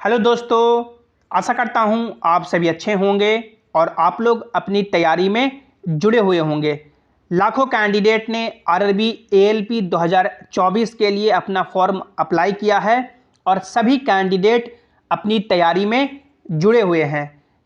Hello दोस्तों, आशा करता हूं आप सभी अच्छे होंगे और आप लोग अपनी तैयारी में जुड़े हुए होंगे। लाखों कैंडिडेट ने आरआरबी एएलपी 2024 के लिए अपना फॉर्म अप्लाई किया है और सभी कैंडिडेट अपनी तैयारी में जुड़े हुए हैं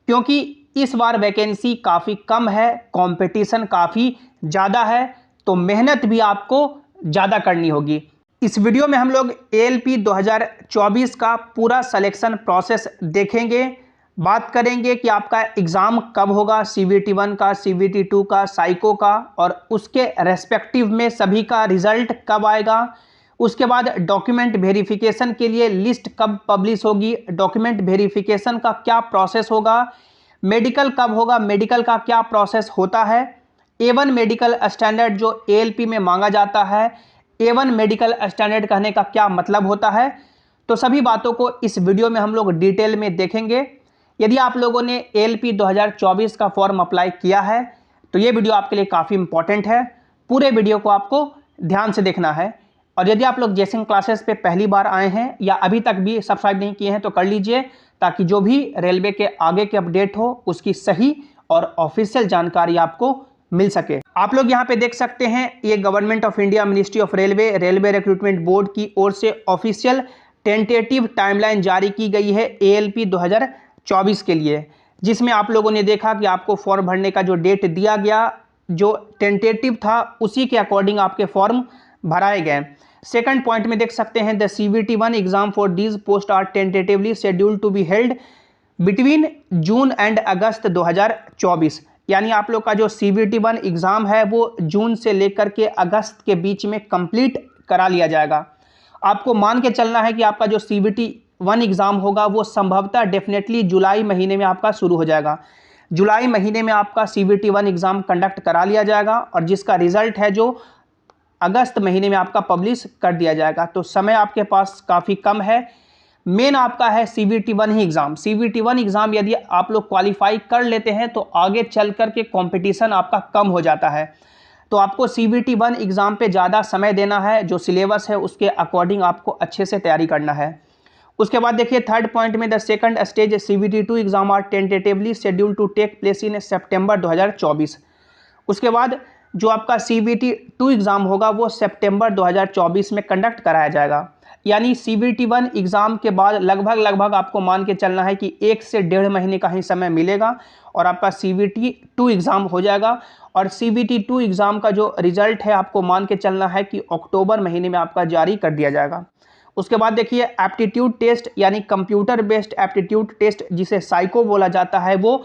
क्योंकि इस बार वैकेंसी काफ़ी कम है, कंपटीशन काफ़ी ज़्यादा है, तो मेहनत भी आपको ज़्यादा करनी होगी। इस वीडियो में हम लोग एएलपी 2024 का पूरा सिलेक्शन प्रोसेस देखेंगे। बात करेंगे कि आपका एग्ज़ाम कब होगा, सीवीटी 1 का, सीवीटी 2 का, साइको का, और उसके रेस्पेक्टिव में सभी का रिजल्ट कब आएगा। उसके बाद डॉक्यूमेंट वेरिफिकेशन के लिए लिस्ट कब पब्लिश होगी, डॉक्यूमेंट वेरिफिकेशन का क्या प्रोसेस होगा, मेडिकल कब होगा, मेडिकल का क्या प्रोसेस होता है, A1 मेडिकल स्टैंडर्ड जो एएलपी में मांगा जाता है, A1 मेडिकल स्टैंडर्ड कहने का क्या मतलब होता है। तो सभी बातों को इस वीडियो में हम लोग डिटेल में देखेंगे। यदि आप लोगों ने एएलपी 2024 का फॉर्म अप्लाई किया है तो ये वीडियो आपके लिए काफ़ी इंपॉर्टेंट है। पूरे वीडियो को आपको ध्यान से देखना है। और यदि आप लोग जेसिंग क्लासेस पे पहली बार आए हैं या अभी तक भी सब्सक्राइब नहीं किए हैं तो कर लीजिए, ताकि जो भी रेलवे के आगे के अपडेट हो उसकी सही और ऑफिशियल जानकारी आपको मिल सके। आप लोग यहाँ पे देख सकते हैं, ये government of India, ministry of railway recruitment board की ओर से ऑफिशियल टेंटेटिव टाइमलाइन जारी की गई है एएलपी 2024 के लिए, जिसमें आप लोगों ने देखा कि आपको फॉर्म भरने का जो डेट दिया गया, जो टेंटेटिव था, उसी के अकॉर्डिंग आपके फॉर्म भराए गए। सेकंड पॉइंट में देख सकते हैं, the CVT 1 exam for these post are tentatively scheduled to be held between June and August 2024। यानी आप लोग का जो सीवीटी 1 एग्ज़ाम है वो जून से लेकर के अगस्त के बीच में कंप्लीट करा लिया जाएगा। आपको मान के चलना है कि आपका जो सीवीटी 1 एग्ज़ाम होगा वो संभवतः डेफिनेटली जुलाई महीने में आपका शुरू हो जाएगा। जुलाई महीने में आपका सीवीटी 1 एग्ज़ाम कंडक्ट करा लिया जाएगा और जिसका रिजल्ट है जो अगस्त महीने में आपका पब्लिश कर दिया जाएगा। तो समय आपके पास काफ़ी कम है। मेन आपका है सीवीटी 1 ही एग्ज़ाम। सीवीटी 1 एग्ज़ाम यदि आप लोग क्वालिफाई कर लेते हैं तो आगे चल कर के कंपटीशन आपका कम हो जाता है। तो आपको सीवीटी 1 एग्ज़ाम पे ज़्यादा समय देना है, जो सिलेबस है उसके अकॉर्डिंग आपको अच्छे से तैयारी करना है। उसके बाद देखिए थर्ड पॉइंट में, the second stage CVT 2 exam are tentatively schedule to take place in September 2024। उसके बाद जो आपका सीवीटी 2 एग्ज़ाम होगा वो सितंबर 2024 में कंडक्ट कराया जाएगा। यानी सीवीटी 1 एग्ज़ाम के बाद लगभग आपको मान के चलना है कि 1 से 1.5 महीने का ही समय मिलेगा और आपका सीवीटी 2 एग्ज़ाम हो जाएगा। और सीवीटी 2 एग्ज़ाम का जो रिजल्ट है आपको मान के चलना है कि अक्टूबर महीने में आपका जारी कर दिया जाएगा। उसके बाद देखिए एप्टीट्यूड टेस्ट यानी कंप्यूटर बेस्ड एप्टीट्यूड टेस्ट, जिसे साइको बोला जाता है, वो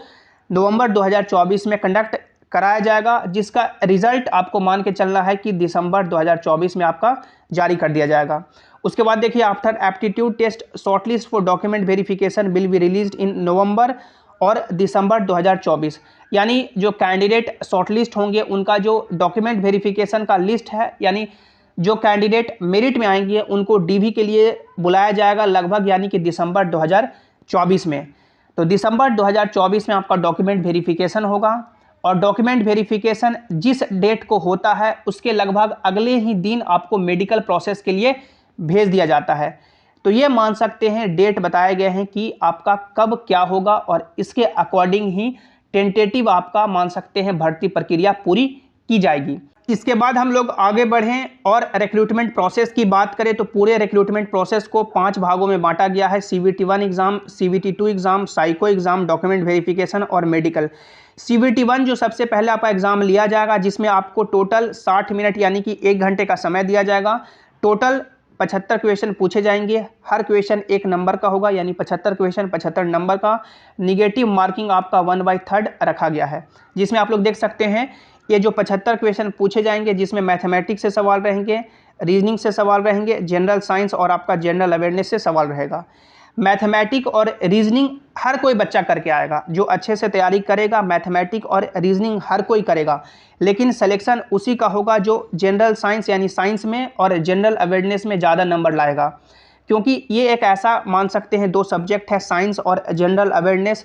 नवंबर 2024 में कंडक्ट कराया जाएगा, जिसका रिजल्ट आपको मान के चलना है कि दिसंबर 2024 में आपका जारी कर दिया जाएगा। उसके बाद देखिए after aptitude test shortlist for document verification will be released in November और दिसंबर 2024। यानी जो कैंडिडेट शॉर्टलिस्ट होंगे उनका जो डॉक्यूमेंट वेरिफिकेशन का लिस्ट है, यानी जो कैंडिडेट मेरिट में आएंगे उनको डीवी के लिए बुलाया जाएगा लगभग, यानी कि दिसंबर 2024 में। तो दिसंबर 2024 में आपका डॉक्यूमेंट वेरिफिकेशन होगा और डॉक्यूमेंट वेरिफिकेशन जिस डेट को होता है उसके लगभग अगले ही दिन आपको मेडिकल प्रोसेस के लिए भेज दिया जाता है। तो ये मान सकते हैं डेट बताए गए हैं कि आपका कब क्या होगा और इसके अकॉर्डिंग ही टेंटेटिव आपका मान सकते हैं भर्ती प्रक्रिया पूरी की जाएगी। इसके बाद हम लोग आगे बढ़ें और रिक्रूटमेंट प्रोसेस की बात करें तो पूरे रिक्रूटमेंट प्रोसेस को 5 भागों में बांटा गया है। CVT 1 exam, CVT 2 exam, psycho exam, document verification और मेडिकल। सीवीटी 1 जो सबसे पहले आपका एग्ज़ाम लिया जाएगा, जिसमें आपको टोटल 60 मिनट यानी कि 1 घंटे का समय दिया जाएगा। टोटल 75 क्वेश्चन पूछे जाएंगे, हर क्वेश्चन 1 नंबर का होगा, यानी 75 क्वेश्चन 75 नंबर का। निगेटिव मार्किंग आपका 1/3 रखा गया है, जिसमें आप लोग देख सकते हैं ये जो 75 क्वेश्चन पूछे जाएंगे, जिसमें मैथमेटिक्स से सवाल रहेंगे, रीजनिंग से सवाल रहेंगे, जनरल साइंस और आपका जनरल अवेयरनेस से सवाल रहेगा। मैथमेटिक और रीजनिंग हर कोई बच्चा करके आएगा, जो अच्छे से तैयारी करेगा मैथमेटिक और रीजनिंग हर कोई करेगा, लेकिन सिलेक्शन उसी का होगा जो जनरल साइंस यानी साइंस में और जनरल अवेयरनेस में ज़्यादा नंबर लाएगा। क्योंकि ये एक ऐसा मान सकते हैं 2 सब्जेक्ट है, साइंस और जनरल अवेयरनेस,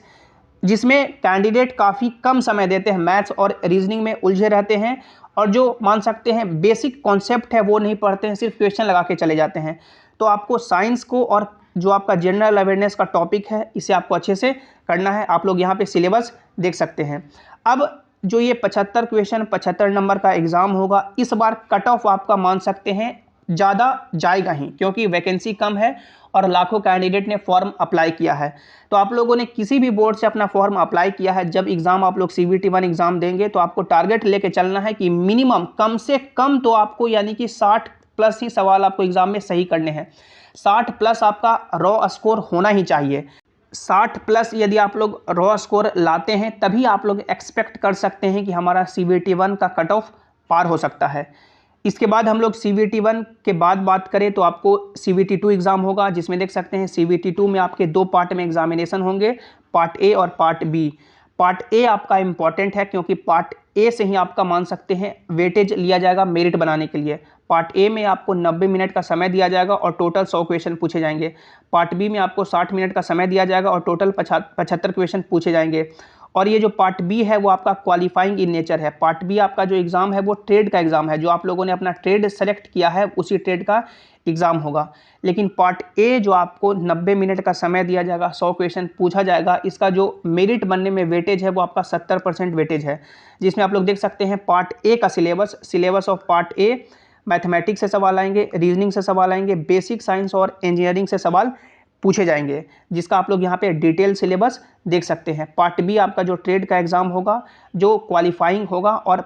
जिसमें कैंडिडेट काफ़ी कम समय देते हैं, मैथ्स और रीजनिंग में उलझे रहते हैं और जो मान सकते हैं बेसिक कॉन्सेप्ट है वो नहीं पढ़ते हैं, सिर्फ क्वेश्चन लगा के चले जाते हैं। तो आपको साइंस को और जो आपका जनरल अवेयरनेस का टॉपिक है इसे आपको अच्छे से करना है। आप लोग यहाँ पे सिलेबस देख सकते हैं। अब जो ये 75 क्वेश्चन 75 नंबर का एग्ज़ाम होगा, इस बार कट ऑफ आपका मान सकते हैं ज़्यादा जाएगा ही, क्योंकि वैकेंसी कम है और लाखों कैंडिडेट ने फॉर्म अप्लाई किया है। तो आप लोगों ने किसी भी बोर्ड से अपना फॉर्म अप्लाई किया है, जब एग्ज़ाम आप लोग CBT 1 एग्ज़ाम देंगे तो आपको टारगेट लेके चलना है कि मिनिमम कम से कम तो आपको यानी कि 60 प्लस ही सवाल आपको एग्ज़ाम में सही करने हैं। 60 प्लस आपका रॉ स्कोर होना ही चाहिए। 60 प्लस यदि आप लोग रॉ स्कोर लाते हैं तभी आप लोग एक्सपेक्ट कर सकते हैं कि हमारा CBT 1 का कट ऑफ पार हो सकता है। इसके बाद हम लोग CBT 1 के बाद बात करें तो आपको CBT 2 एग्ज़ाम होगा, जिसमें देख सकते हैं CBT 2 में आपके 2 पार्ट में एग्जामिनेशन होंगे, पार्ट ए और पार्ट बी। पार्ट ए आपका इंपॉर्टेंट है क्योंकि पार्ट ए से ही आपका मान सकते हैं वेटेज लिया जाएगा मेरिट बनाने के लिए। पार्ट ए में आपको 90 मिनट का समय दिया जाएगा और टोटल 100 क्वेश्चन पूछे जाएंगे। पार्ट बी में आपको 60 मिनट का समय दिया जाएगा और टोटल 75 क्वेश्चन पूछे जाएंगे। और ये जो पार्ट बी है वो आपका क्वालिफाइंग इन नेचर है। पार्ट बी आपका जो एग्ज़ाम है वो ट्रेड का एग्ज़ाम है, जो आप लोगों ने अपना ट्रेड सेलेक्ट किया है उसी ट्रेड का एग्ज़ाम होगा। लेकिन पार्ट ए जो आपको 90 मिनट का समय दिया जाएगा, 100 क्वेश्चन पूछा जाएगा, इसका जो मेरिट बनने में वेटेज है वो आपका 70% वेटेज है, जिसमें आप लोग देख सकते हैं पार्ट ए का syllabus of part A mathematics से सवाल आएंगे, रीजनिंग से सवाल आएंगे, बेसिक साइंस और इंजीनियरिंग से सवाल पूछे जाएंगे, जिसका आप लोग यहाँ पे डिटेल सिलेबस देख सकते हैं। पार्ट बी आपका जो ट्रेड का एग्ज़ाम होगा, जो क्वालिफाइंग होगा और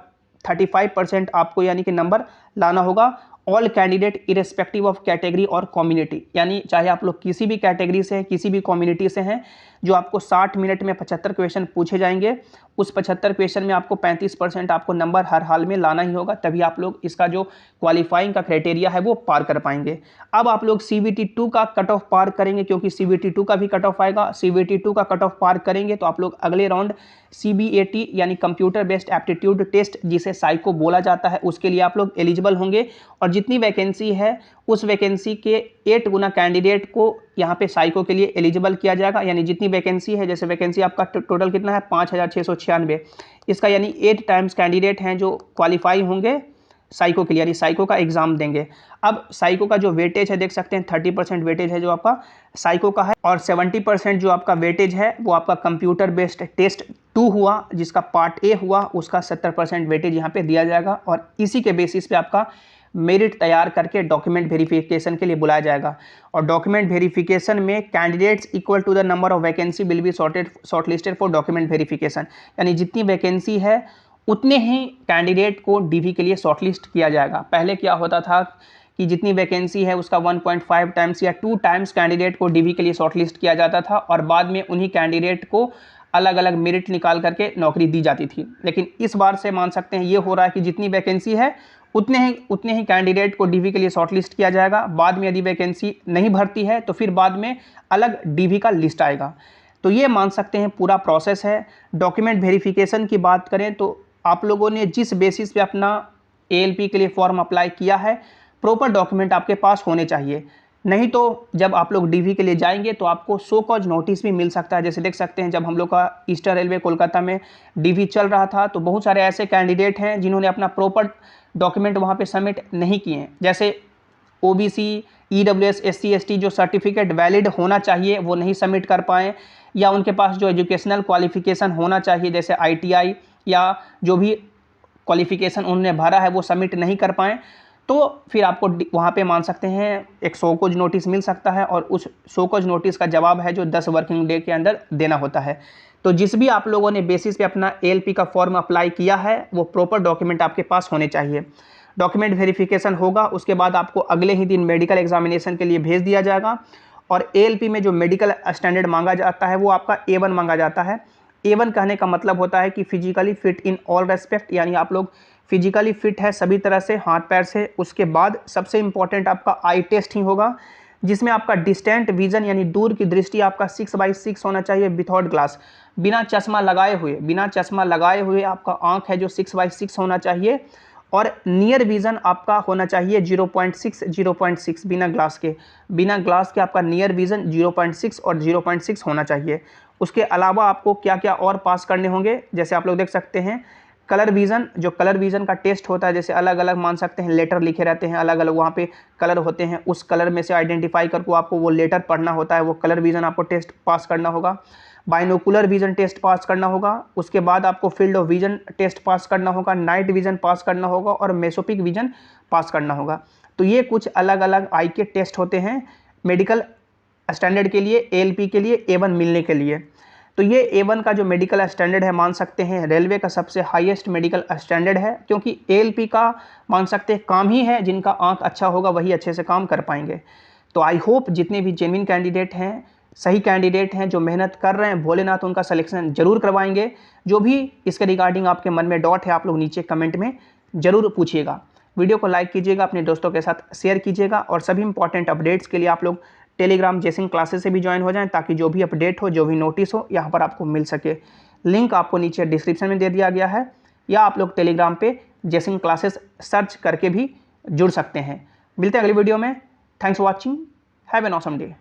35% आपको यानी कि नंबर लाना होगा। All candidate irrespective of category और कम्युनिटी, यानी चाहे आप लोग किसी भी कैटेगरी से हैं, किसी भी कम्युनिटी से हैं, जो आपको 60 मिनट में 75 क्वेश्चन पूछे जाएंगे। उस 75 क्वेश्चन में आपको 35% आपको नंबर हर हाल में लाना ही होगा, तभी आप लोग इसका जो क्वालिफाइंग का क्राइटेरिया है वो पार कर पाएंगे। अब आप लोग CBT 2 का कट ऑफ पार करेंगे, क्योंकि CBT 2 का भी कट ऑफ आएगा। CBT 2 का कट ऑफ पार करेंगे तो आप लोग अगले राउंड CBAT यानी कंप्यूटर बेस्ड एप्टीट्यूड टेस्ट, जिसे साइको बोला जाता है, उसके लिए आप लोग एलिजिबल होंगे। और जितनी वैकेंसी है उस वैकेंसी के 8 गुना कैंडिडेट को यहाँ पे साइको के लिए एलिजिबल किया जाएगा। यानी जितनी वैकेंसी है, जैसे वैकेंसी आपका टोटल कितना है 5696, इसका यानी 8 टाइम्स कैंडिडेट हैं जो क्वालिफाई होंगे साइको के लिए, यानी साइको का एग्जाम देंगे। अब साइको का जो वेटेज है देख सकते हैं 30% वेटेज है जो आपका साइको का है, और 70% जो आपका वेटेज है वो आपका कंप्यूटर बेस्ड टेस्ट 2 हुआ, जिसका पार्ट ए हुआ, उसका 70% वेटेज यहाँ पे दिया जाएगा। और इसी के बेसिस पे आपका मेरिट तैयार करके डॉक्यूमेंट वेरिफिकेशन के लिए बुलाया जाएगा। और डॉक्यूमेंट वेरिफिकेशन में candidates equal to the number of vacancy will be shortlisted for document verification, यानी जितनी वैकेंसी है उतने ही कैंडिडेट को DV के लिए शॉर्टलिस्ट किया जाएगा। पहले क्या होता था कि जितनी वैकेंसी है उसका 1.5 टाइम्स या 2 टाइम्स कैंडिडेट को DV के लिए शॉर्टलिस्ट किया जाता था, और बाद में उन्हीं कैंडिडेट को अलग अलग मेरिट निकाल करके नौकरी दी जाती थी। लेकिन इस बार से मान सकते हैं ये हो रहा है कि जितनी वैकेंसी है उतने ही कैंडिडेट को DV के लिए शॉर्टलिस्ट किया जाएगा। बाद में यदि वैकेंसी नहीं भरती है तो फिर बाद में अलग DV का लिस्ट आएगा। तो ये मान सकते हैं पूरा प्रोसेस है। डॉक्यूमेंट वेरिफिकेशन की बात करें तो आप लोगों ने जिस बेसिस पे अपना ALP के लिए फॉर्म अप्लाई किया है, प्रॉपर डॉक्यूमेंट आपके पास होने चाहिए। नहीं तो जब आप लोग DV के लिए जाएंगे तो आपको शो कॉज नोटिस भी मिल सकता है। जैसे देख सकते हैं जब हम लोग का ईस्टर्न रेलवे कोलकाता में DV चल रहा था तो बहुत सारे ऐसे कैंडिडेट हैं जिन्होंने अपना प्रॉपर डॉक्यूमेंट वहाँ पे सबमिट नहीं किए हैं। जैसे OBC, EWS, SC, ST जो सर्टिफिकेट वैलिड होना चाहिए वो नहीं सबमिट कर पाए, या उनके पास जो एजुकेशनल क्वालिफिकेशन होना चाहिए जैसे ITI या जो भी क्वालिफिकेशन उन्होंने भरा है वो सबमिट नहीं कर पाएँ, तो फिर आपको वहाँ पे मान सकते हैं एक शो कॉज नोटिस मिल सकता है, और उस शो कॉज नोटिस का जवाब है जो 10 वर्किंग डे के अंदर देना होता है। तो जिस भी आप लोगों ने बेसिस पे अपना ALP का फॉर्म अप्लाई किया है वो प्रॉपर डॉक्यूमेंट आपके पास होने चाहिए। डॉक्यूमेंट वेरिफिकेशन होगा, उसके बाद आपको अगले ही दिन मेडिकल एग्जामिनेशन के लिए भेज दिया जाएगा। और ALP में जो मेडिकल स्टैंडर्ड मांगा जाता है वो आपका A1 मांगा जाता है। A1 कहने का मतलब होता है कि physically fit in all respect, यानी आप लोग फिजिकली फिट है सभी तरह से, हाथ पैर से। उसके बाद सबसे इंपॉर्टेंट आपका आई टेस्ट ही होगा, जिसमें आपका डिस्टेंट विजन यानी दूर की दृष्टि आपका 6/6 होना चाहिए विथआउट ग्लास, बिना चश्मा लगाए हुए आपका आंख है जो 6/6 होना चाहिए, और नियर विजन आपका होना चाहिए 0.6 बिना ग्लास के आपका नियर विजन 0.6 और 0.6 होना चाहिए। उसके अलावा आपको क्या क्या और पास करने होंगे, जैसे आप लोग देख सकते हैं कलर विज़न, जो कलर विज़न का टेस्ट होता है, जैसे अलग अलग मान सकते हैं लेटर लिखे रहते हैं, अलग अलग वहाँ पे कलर होते हैं, उस कलर में से आइडेंटिफाई करके आपको वो लेटर पढ़ना होता है, वो कलर विज़न आपको टेस्ट पास करना होगा। बाइनोकुलर विज़न टेस्ट पास करना होगा, उसके बाद आपको field of vision test pass करना होगा, नाइट विज़न पास करना होगा और मेसोपिक विज़न पास करना होगा। तो ये कुछ अलग अलग आई के टेस्ट होते हैं मेडिकल स्टैंडर्ड के लिए, ALP के लिए A1 मिलने के लिए। तो ये A1 का जो मेडिकल स्टैंडर्ड है, मान सकते हैं रेलवे का सबसे हाईएस्ट मेडिकल स्टैंडर्ड है, क्योंकि ALP का मान सकते हैं काम ही है, जिनका आंख अच्छा होगा वही अच्छे से काम कर पाएंगे। तो आई होप जितने भी जेन्युइन कैंडिडेट हैं, सही कैंडिडेट हैं, जो मेहनत कर रहे हैं, भोलेनाथ उनका सिलेक्शन जरूर करवाएंगे। जो भी इसके रिगार्डिंग आपके मन में डाउट है, आप लोग नीचे कमेंट में ज़रूर पूछिएगा। वीडियो को लाइक कीजिएगा, अपने दोस्तों के साथ शेयर कीजिएगा और सभी इंपॉर्टेंट अपडेट्स के लिए आप लोग टेलीग्राम जेसिंग क्लासेस से भी ज्वाइन हो जाएं, ताकि जो भी अपडेट हो, जो भी नोटिस हो, यहाँ पर आपको मिल सके। लिंक आपको नीचे डिस्क्रिप्शन में दे दिया गया है, या आप लोग टेलीग्राम पे जेसिंग क्लासेस सर्च करके भी जुड़ सकते हैं। मिलते हैं अगली वीडियो में। Thanks for watching, have an awesome day.